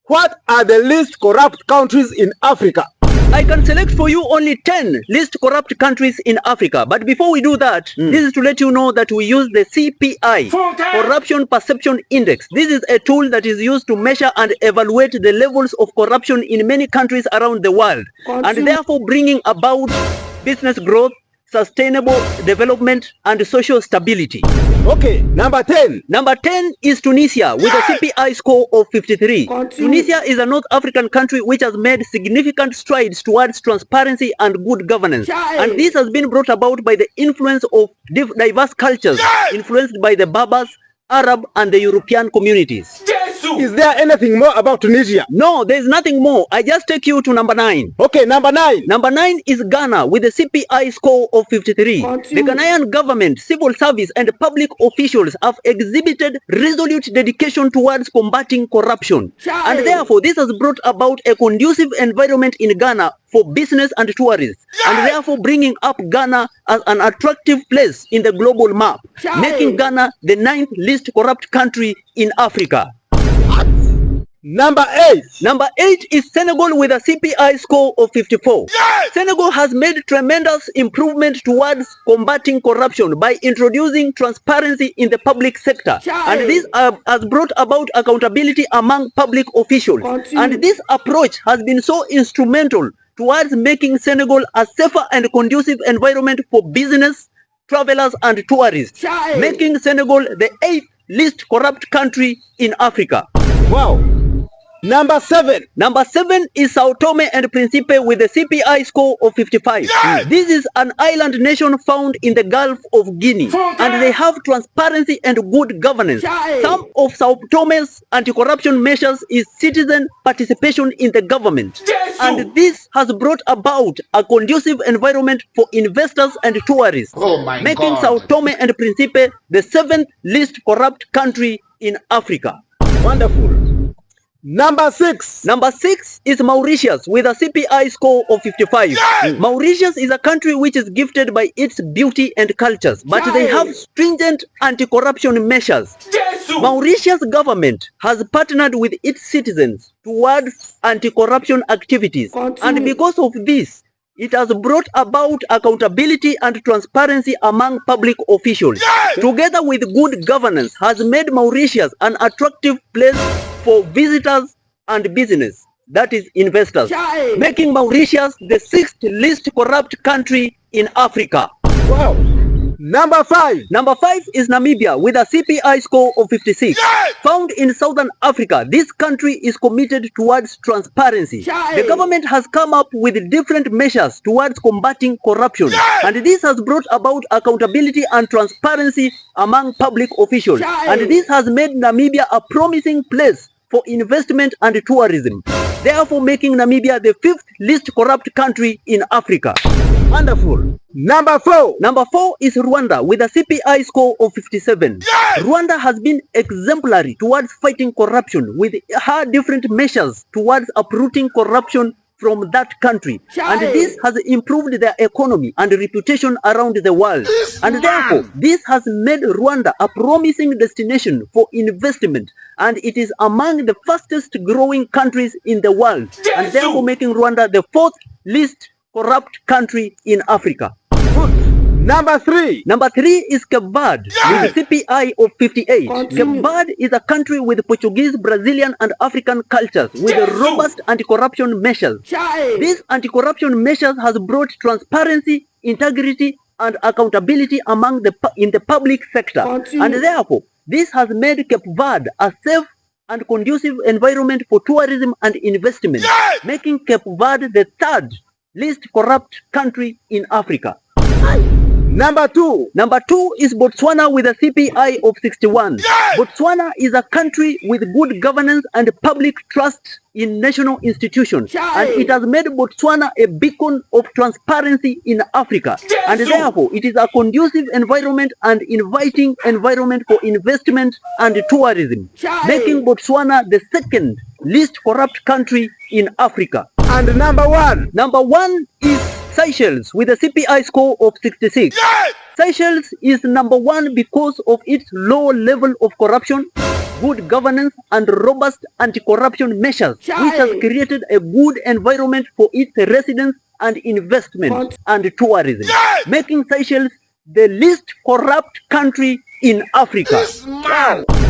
What are the least corrupt countries in Africa? I can select for you only 10 least corrupt countries in Africa. But before we do that, this is to let you know that we use the CPI, Corruption Perception Index. This is a tool that is used to measure and evaluate the levels of corruption in many countries around the world, and therefore bringing about business growth, sustainable development, and social stability. Okay, number 10. Number 10 is Tunisia with a CPI score of 53. Tunisia is a North African country which has made significant strides towards transparency and good governance. And this has been brought about by the influence of diverse cultures, influenced by the Berbers, Arab, and the European communities. Is there anything more about Tunisia? No, there is nothing more. I just take you to number 9. Okay, number 9. Number 9 is Ghana with a CPI score of 53. The Ghanaian government, civil service, and public officials have exhibited resolute dedication towards combating corruption. And therefore, this has brought about a conducive environment in Ghana for business and tourists, and therefore bringing up Ghana as an attractive place in the global map, making Ghana the 9th least corrupt country in Africa. Number 8. Number 8 is Senegal with a CPI score of 54. Senegal has made tremendous improvement towards combating corruption by introducing transparency in the public sector. And this has brought about accountability among public officials. And this approach has been so instrumental towards making Senegal a safer and conducive environment for business, travelers, and tourists, making Senegal the 8th least corrupt country in Africa. Wow. Number 7. Number 7 is Sao Tome and Principe with a CPI score of 55. This is an island nation found in the Gulf of Guinea, and they have transparency and good governance. Some of Sao Tome's anti-corruption measures is citizen participation in the government, and this has brought about a conducive environment for investors and tourists, making Sao Tome and Principe the 7th least corrupt country in Africa. Wonderful. Number 6. Number 6 is Mauritius with a CPI score of 55. Mauritius is a country which is gifted by its beauty and cultures, but they have stringent anti-corruption measures. Mauritius government has partnered with its citizens towards anti-corruption activities, and because of this, it has brought about accountability and transparency among public officials, together with good governance, has made Mauritius an attractive place for visitors and business, that is investors, making Mauritius the 6th least corrupt country in Africa. Wow. Number 5. Number 5 is Namibia with a CPI score of 56. Found in Southern Africa, this country is committed towards transparency. The government has come up with different measures towards combating corruption, and this has brought about accountability and transparency among public officials. And this has made Namibia a promising place for investment and tourism, therefore making Namibia the 5th least corrupt country in Africa. Wonderful. Number 4. Number 4 is Rwanda with a CPI score of 57. Rwanda has been exemplary towards fighting corruption with her different measures towards uprooting corruption from that country, and this has improved their economy and reputation around the world, and therefore this has made Rwanda a promising destination for investment, and it is among the fastest growing countries in the world, and therefore making Rwanda the 4th least corrupt country in Africa. Number 3. Number 3 is Cape Verde with a CPI of 58. Cape Verde is a country with Portuguese, Brazilian, and African cultures with robust anti-corruption measures. These anti-corruption measures has brought transparency, integrity, and accountability in the public sector, and therefore this has made Cape Verde a safe and conducive environment for tourism and investment, making Cape Verde the 3rd least corrupt country in Africa. Number 2. Number 2 is Botswana with a CPI of 61. Botswana is a country with good governance and public trust in national institutions, and it has made Botswana a beacon of transparency in Africa, and therefore it is a conducive environment and inviting environment for investment and tourism, making Botswana the 2nd least corrupt country in Africa. And number 1. Number 1 is Seychelles with a CPI score of 66. Seychelles is number 1 because of its low level of corruption, good governance and robust anti-corruption measures, which has created a good environment for its residents and investment and tourism, making Seychelles the least corrupt country in Africa. This man. Wow.